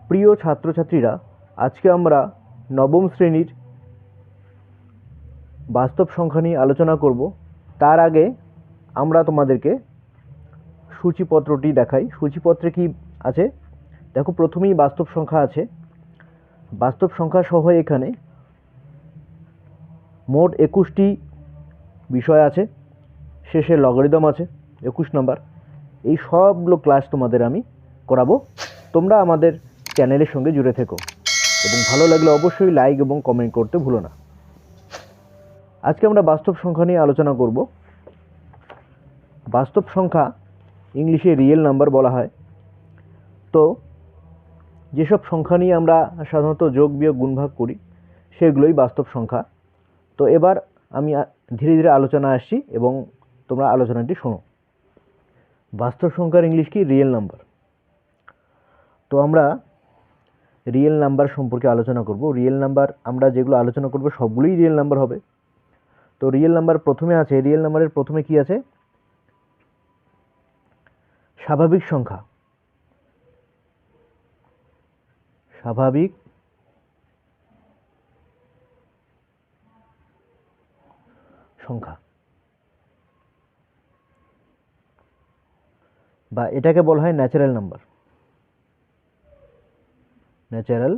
প্রিয় ছাত্রছাত্রীরা, আজকে আমরা নবম শ্রেণীর বাস্তব সংখ্যা নিয়ে আলোচনা করব। তার আগে আমরা তোমাদেরকে সূচিপত্রটি দেখাই। সূচিপত্রে কি আছে দেখো, প্রথমেই বাস্তব সংখ্যা আছে। বাস্তব সংখ্যা সহ এখানে মোট 21টি বিষয় আছে, শেষে লগারিদম আছে 21 নম্বর। এই সবগুলো ক্লাস তোমাদের আমি করাবো। তোমরা আমাদের চ্যানেলের সঙ্গে জুড়ে থেকো এবং ভালো লাগলে অবশ্যই লাইক এবং কমেন্ট করতে ভুলো না। আজকে আমরা বাস্তব সংখ্যা নিয়ে আলোচনা করব। বাস্তব সংখ্যা ইংলিশে রিয়েল নাম্বার বলা হয়। তো যেসব সংখ্যা নিয়ে আমরা সাধারণত যোগ বিয়োগ গুণভাগ করি সেগুলোই বাস্তব সংখ্যা। তো এবার আমি ধীরে ধীরে আলোচনা আসছি এবং তোমরা আলোচনাটি শোনো। বাস্তব সংখ্যার ইংলিশ কি? Real number. তো আমরা রিয়েল নাম্বার সম্পর্কে আলোচনা করব। রিয়েল নাম্বার আমরা যেগুলো আলোচনা করব সবগুলোই রিয়েল নাম্বার হবে। তো রিয়েল নাম্বার প্রথমে আছে, রিয়েল নাম্বারের প্রথমে কি আছে? স্বাভাবিক সংখ্যা। স্বাভাবিক সংখ্যা বা এটাকে বলা হয় ন্যাচারাল নাম্বার। Natural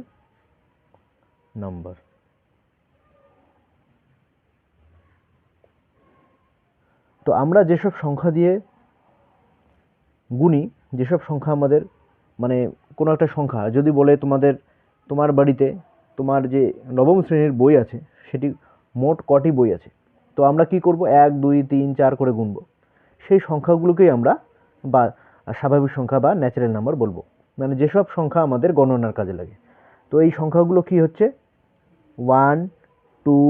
number. তো আমরা যেসব সংখ্যা দিয়ে গুণি, যেসব সংখ্যা আমাদের মানে কোনো একটা সংখ্যা যদি বলে তোমার বাড়িতে তোমার যে নবম শ্রেণীর বই আছে সেটি মোট কটি বই আছে, তো আমরা কি করব? 1 2 3 4 করে গুনবো। সেই সংখ্যাগুলোকেই আমরা বা স্বাভাবিক সংখ্যা বা ন্যাচারাল নাম্বার বলবো, মানে যেসব সংখ্যা আমাদের গণনার কাজে লাগে। তো এই সংখ্যাগুলো কি হচ্ছে? 1 2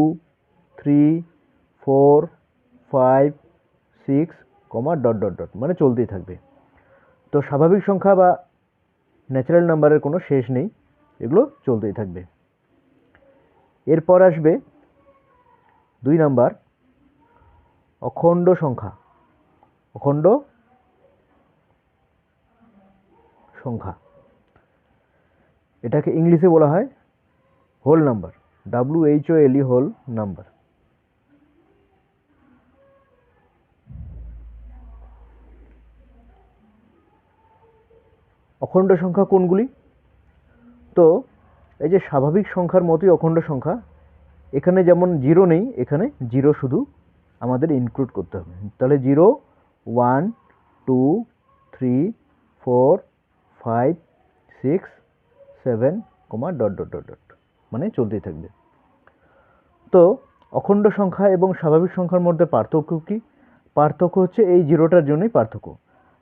3 4 5 6 ডট ডট ডট, মানে চলতেই থাকবে। তো স্বাভাবিক সংখ্যা বা ন্যাচারাল নাম্বারের কোনো শেষ নেই, এগুলো চলতেই থাকবে। এরপর আসবে 2 নাম্বার, অখণ্ড সংখ্যা। অখণ্ড সংখ্যা এটাকে ইংলিশে বলা হয় whole number. WHOLE, whole number. অখণ্ড সংখ্যা কোনগুলি? তো এই যে স্বাভাবিক সংখ্যার মতোই অখণ্ড সংখ্যা, এখানে যেমন জিরো নেই, এখানে জিরো শুধু আমাদের ইনক্লুড করতে হবে। তাহলে 0 1 2 3 4 5 6 7 ডট ডট ডট ডট, মানে চলতেই থাকবে। তো অখণ্ড সংখ্যা এবং স্বাভাবিক সংখ্যার মধ্যে পার্থক্য কি? পার্থক্য হচ্ছে এই জিরোটার জন্যই পার্থক্য।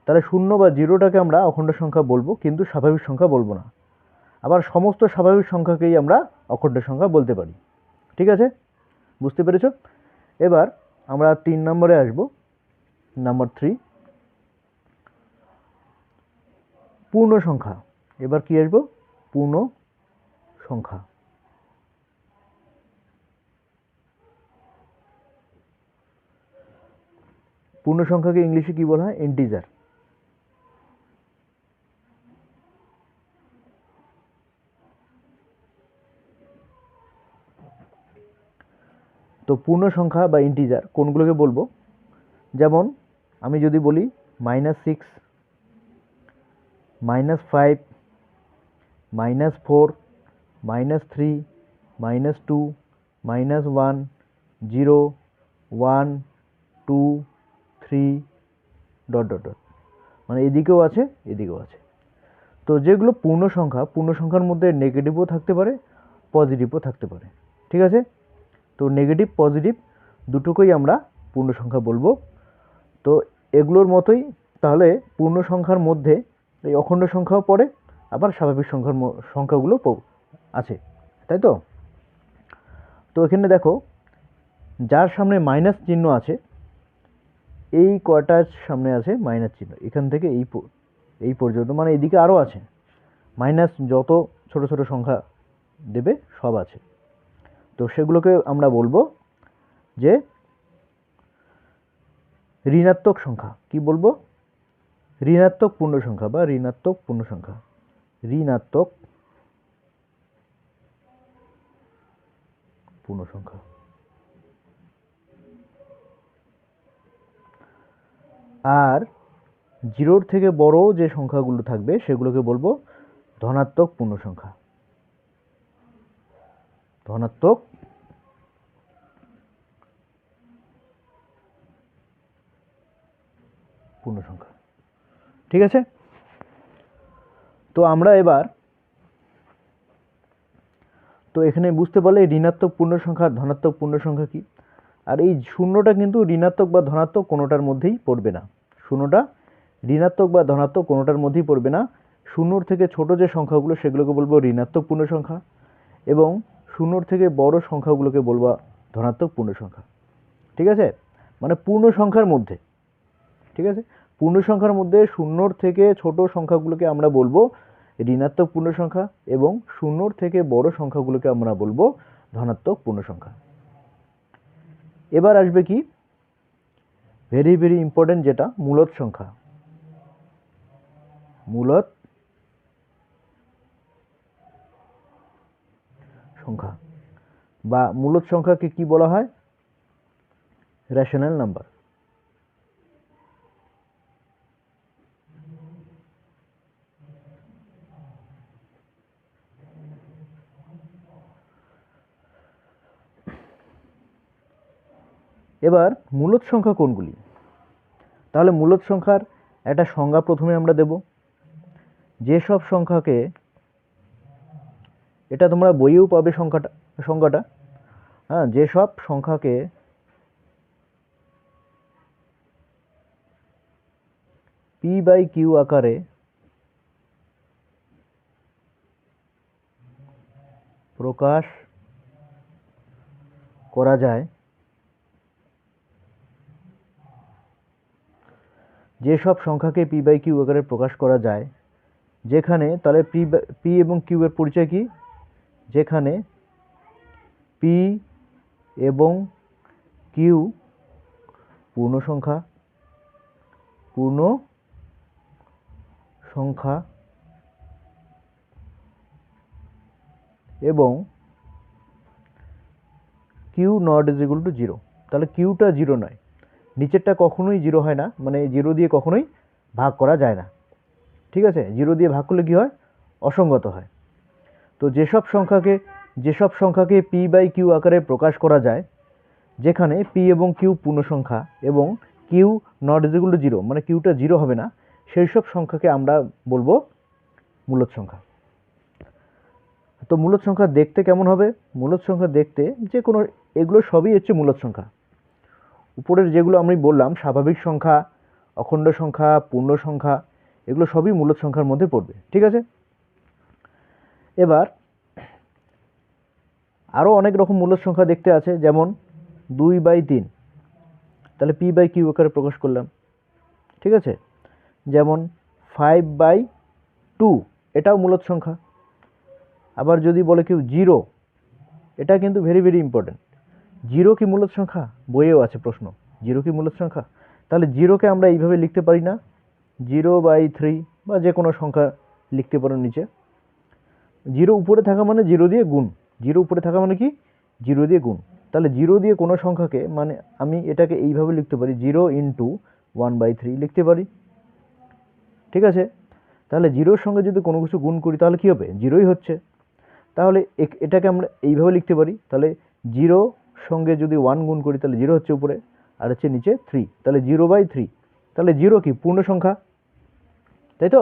তাহলে 0 বা জিরোটাকে আমরা অখণ্ড সংখ্যা বলবো, কিন্তু স্বাভাবিক সংখ্যা বলবো না। আবার সমস্ত স্বাভাবিক সংখ্যাকেই আমরা অখণ্ড সংখ্যা বলতে পারি। ঠিক আছে, বুঝতে পেরেছো? এবার আমরা 3 নম্বরে আসবো, নাম্বার 3, পূর্ণ সংখ্যা। এবার কি আসবো? পূর্ণ সংখ্যা। পূর্ণ সংখ্যাকে ইংলিশে কি বলা হয়? ইন্টিজার। তো পূর্ণ সংখ্যা বা ইন্টিজার কোনগুলোকে বলবো? যেমন আমি যদি বলি -6, -5, -4, -3, -2, -1, 0 1 2 3 ডট ডট ডট, মানে এদিকেও আছে এদিকেও আছে। তো যেগুলো পূর্ণ সংখ্যা, পূর্ণ সংখ্যার মধ্যে নেগেটিভও থাকতে পারে, পজিটিভও থাকতে পারে। ঠিক আছে, তো নেগেটিভ পজিটিভ দুটোকেই আমরা পূর্ণ সংখ্যা বলবো। তো এগুলোর মতোই তাহলে পূর্ণ সংখ্যার মধ্যে এই অখণ্ড সংখ্যাও পড়ে, আবার স্বাভাবিক সংখ্যাগুলো আছে, তাই তো? তো এখানে দেখো, যার সামনে মাইনাস চিহ্ন আছে, এই কয়টার সামনে আছে মাইনাস চিহ্ন, এখান থেকে এই পর্যন্ত, মানে এদিকে আরও আছে মাইনাস, যত ছোট ছোট সংখ্যা দেবে সব আছে। তো সেগুলোকে আমরা বলবো যে ঋণাত্মক সংখ্যা। কি বলবো? ঋণাত্মক পূর্ণ সংখ্যা বা ঋণাত্মক পূর্ণ সংখ্যা। ঋণাত্মক পূর্ণ সংখ্যা। আর জিরোর থেকে বড় যে সংখ্যাগুলো থাকবে সেগুলোকে বলবো ধনাত্মক পূর্ণ সংখ্যা। ধনাত্মক পূর্ণ সংখ্যা। ঠিক আছে, তো আমরা এবার তো এখানে বুঝতে পারলে ঋণাত্মক পূর্ণ সংখ্যা আর ধনাত্মক পূর্ণ সংখ্যা কি। আর এই শূন্যটা কিন্তু ঋণাত্মক বা ধনাত্মক কোনোটার মধ্যেই পড়বে না। শূন্যটা ঋণাত্মক বা ধনাত্মক কোনোটার মধ্যেই পড়বে না। শূন্যর থেকে ছোট যে সংখ্যাগুলো সেগুলোকে বলবো ঋণাত্মক পূর্ণ সংখ্যা, এবং শূন্যর থেকে বড় সংখ্যাগুলোকে বলবো ধনাত্মক পূর্ণ সংখ্যা। ঠিক আছে, মানে পূর্ণ সংখ্যার মধ্যে, ঠিক আছে, পূর্ণ সংখ্যার মধ্যে শূন্যর থেকে ছোট সংখ্যাগুলোকে আমরা বলবো ঋণাত্মক পূর্ণ সংখ্যা, এবং শূন্যর থেকে বড় সংখ্যাগুলোকে আমরা বলবো ধনাত্মক পূর্ণ সংখ্যা। এবার আসবে কি ভেরি ভেরি ইম্পর্টেন্ট, যেটা মূলদ সংখ্যা। মূলদ সংখ্যা বা মূলদ সংখ্যাকে কি বলা হয়? Rational number. এবার মূলদ সংখ্যা কোনগুলি? তাহলে মূলদ সংখ্যার একটা সংজ্ঞা প্রথমে আমরা দেব। যেসব সংখ্যাকে, এটা তোমরা বইয়েও পাবে সংখ্যাটা, হ্যাঁ, যেসব সংখ্যাকে p/q আকারে প্রকাশ করা যায়, যেসব সংখ্যাকে p/q আকারে প্রকাশ করা যায়, যেখানে, তাহলে p এবং q এর পরিচয় কি? যেখানে p এবং q পূর্ণ সংখ্যা এবং q not is equal to 0। তাহলে কিউটা 0 নয়, নিচেরটা কখনোই 0 হয় না, মানে 0 দিয়ে কখনোই ভাগ করা যায় না। ঠিক আছে, 0 দিয়ে ভাগ করলে কি হয়? অসঙ্গত হয়। তো যেসব সংখ্যাকে p/q আকারে প্রকাশ করা যায়, যেখানে p এবং q পূর্ণ সংখ্যা এবং q not is equal to 0, মানে কিউটা 0 হবে না, সেই সব সংখ্যাকে আমরা বলবো মূলদ সংখ্যা। তো মূলদ সংখ্যা দেখতে কেমন হবে? মূলদ সংখ্যা দেখতে যে কোনো, এগুলো সবই হচ্ছে মূলদ সংখ্যা। উপরের যেগুলো আমি বললাম, স্বাভাবিক সংখ্যা, অখণ্ড সংখ্যা, পূর্ণ সংখ্যা, এগুলো সবই মূলদ সংখ্যার মধ্যে পড়বে। ঠিক আছে, এবার আরও অনেক রকম মূলদ সংখ্যা দেখতে আছে, যেমন 2/3, তাহলে p/q আকারে প্রকাশ করলাম। ঠিক আছে, যেমন 5/2, এটাও মূলদ সংখ্যা। আবার যদি বলে কেউ 0, এটা কিন্তু ভেরি ভেরি ইম্পর্টেন্ট। 0 কি মূলদ সংখ্যা? বইয়েও আছে প্রশ্ন, 0 কি মূলদ সংখ্যা? তাহলে 0কে আমরা এইভাবে লিখতে পারি না, 0/3 বা যে কোনো সংখ্যা লিখতে পারো নিচে। 0 উপরে থাকা মানে 0 দিয়ে গুণ, 0 উপরে থাকা মানে কি? 0 দিয়ে গুণ। তাহলে 0 দিয়ে কোনো সংখ্যাকে, মানে আমি এটাকে এইভাবে লিখতে পারি, 0 × 1/3 লিখতে পারি। ঠিক আছে, তাহলে 0-র সঙ্গে যদি কোনো কিছু গুণ করি তাহলে কি হবে? 0ই হচ্ছে। তাহলে এটাকে আমরা এইভাবে লিখতে পারি, তাহলে 0 সঙ্গে যদি 1 গুণ করি তাহলে 0 হচ্ছে উপরে, আর হচ্ছে নিচে 3, তাহলে 0/3। তাহলে 0 কি? পূর্ণ সংখ্যা, তাই তো?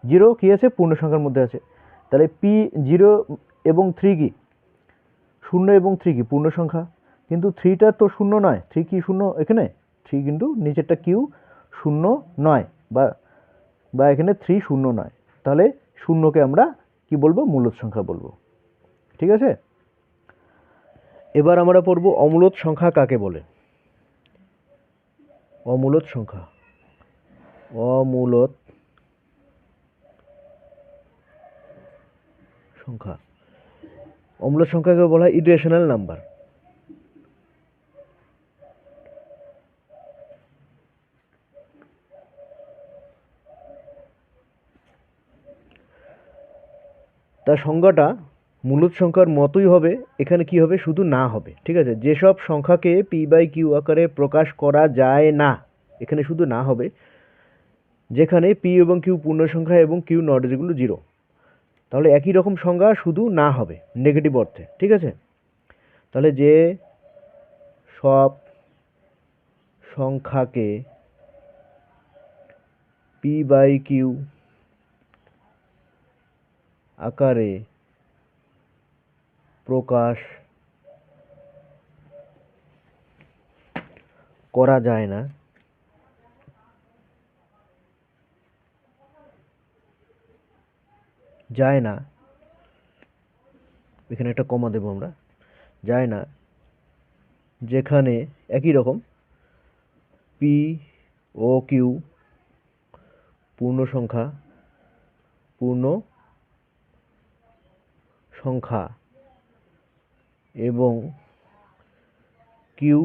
0 কি আছে? পূর্ণ সংখ্যার মধ্যে আছে। তাহলে p0 এবং 3 কি? 0 এবং 3 কি? পূর্ণ সংখ্যা। কিন্তু 3টা তো 0 নয়, 3 কি 0 এখানে? 3 কিন্তু নিচেরটা কিউ 0 নয়, বা এখানে 3 0 নয়। তাহলে 0কে আমরা কি বলবো? মূলদ সংখ্যা বলবো। ঠিক আছে, এবার আমরা পড়ব অমূলদ সংখ্যা কাকে বলে। অমূলদ সংখ্যা, অমূলদ সংখ্যা, অমূলদ সংখ্যাকে বলা হয় ইরেশনাল নাম্বার। তার সংজ্ঞাটা মূলদ সংখ্যার মতোই হবে, এখানে কি হবে, শুধু না হবে। ঠিক আছে, যেসব সংখ্যাকে পি বাই কিউ আকারে প্রকাশ করা যায় না, এখানে শুধু না হবে। যেখানে পি এবং কিউ পূর্ণ সংখ্যা এবং কিউ নট ইকুয়াল টু 0, তাহলে একই রকম সংখ্যা, শুধু না হবে নেগেটিভ অর্থে। ঠিক আছে, তাহলে যে সব সংখ্যাকে পি বাই কিউ আকারে প্রকাশ করা যায় না, এখানে একটা কমা দেবো আমরা, যায় না, যেখানে একই রকম পি ও কিউ পূর্ণ সংখ্যা এবং Q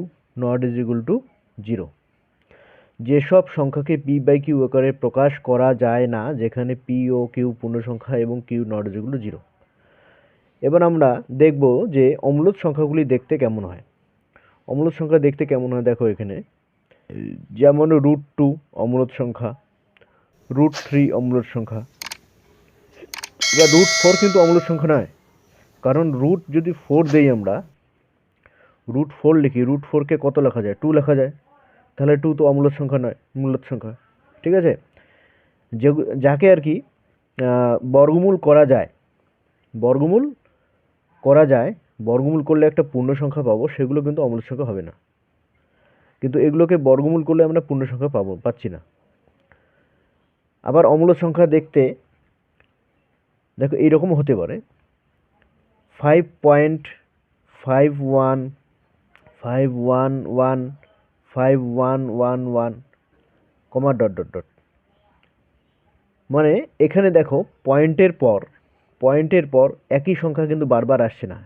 not is equal to 0। যেসব সংখ্যাকে পি বাই কিউ আকারে প্রকাশ করা যায় না, যেখানে পি ও কিউ পূর্ণ সংখ্যা এবং Q not is equal to 0। এবার আমরা দেখব যে অম্লদ সংখ্যাগুলি দেখতে কেমন হয়। অম্লদ সংখ্যা দেখতে কেমন হয় দেখো এখানে, যেমন √2 অম্লদ সংখ্যা, √3 অম্লদ সংখ্যা। এবার √4 কিন্তু অম্লদ সংখ্যা নয়, কারণ রুট যদি 4 দেই আমরা, √4 লিখি, √4কে কত লেখা যায়, 2 লেখা যায়, তাহলে 2 তো অম্লদ সংখ্যা নয়, মূলদ সংখ্যা। ঠিক আছে, যাকে আর কি বর্গমূল করা যায়, বর্গমূল করলে একটা পূর্ণ সংখ্যা পাবো, সেগুলো কিন্তু অম্লদ সংখ্যা হবে না। কিন্তু এগুলোকে বর্গমূল করলে আমরা পূর্ণ সংখ্যা পাচ্ছি না। আবার অম্লদ সংখ্যা দেখতে দেখো এইরকম হতে পারে, 5.5115111 কমা ডট ডট ডট। মানে এখানে দেখো পয়েন্টের পর একই সংখ্যা কিন্তু বারবার আসছে না।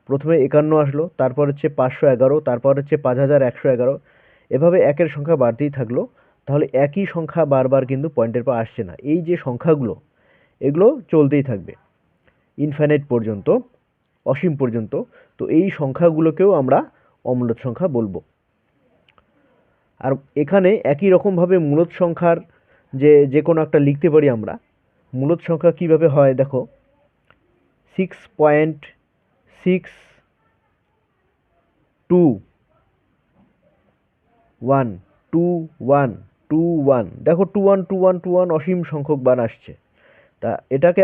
প্রথমে 51 আসলো, তারপর হচ্ছে 511, তারপর হচ্ছে 5111, এভাবে একের সংখ্যা বাড়তেই থাকলো। তাহলে একই সংখ্যা বারবার কিন্তু পয়েন্টের পর আসছে না। এই যে সংখ্যাগুলো, এগুলো চলতেই থাকবে ইনফাইনাইট পর্যন্ত, অসীম পর্যন্ত। তো এই সংখ্যাগুলোকেও আমরা অম্লদ সংখ্যা বলবো। আর এখানে একই রকমভাবে মূলদ সংখ্যার যে কোনো একটা লিখতে পারি আমরা। মূলদ সংখ্যা কিভাবে হয় দেখো, 6.6212121, দেখো 212121 অসীম সংখ্যক বার আসছে। তা এটাকে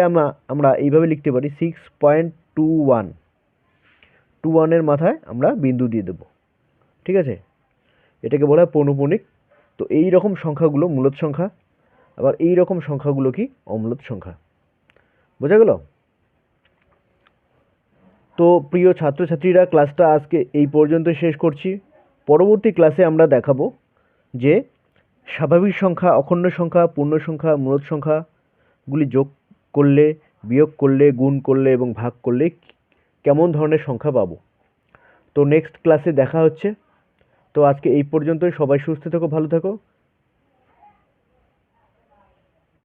আমরা এইভাবে লিখতে পারি, 6.21, এর মাথায় আমরা বিন্দু দিয়ে দেব। ঠিক আছে, এটাকে বলা হয় পৌনঃপুনিক। তো এই রকম সংখ্যাগুলো মূলদ সংখ্যা, আবার এই রকম সংখ্যাগুলো কি অম্লদ সংখ্যা। বোঝা গেল? তো প্রিয় ছাত্রছাত্রীরা, ক্লাসটা আজকে এই পর্যন্ত শেষ করছি। পরবর্তী ক্লাসে আমরা দেখাবো যে স্বাভাবিক সংখ্যা, অখণ্ড সংখ্যা, পূর্ণ সংখ্যা, মূলদ সংখ্যাগুলি যোগ করলে, বিয়োগ করলে, গুণ করলে এবং ভাগ করলে কেমন ধরনের সংখ্যা পাবো। তো নেক্সট ক্লাসে দেখা হচ্ছে। তো আজকে এই পর্যন্তই। সবাই সুস্থ থেকো, ভালো থেকো।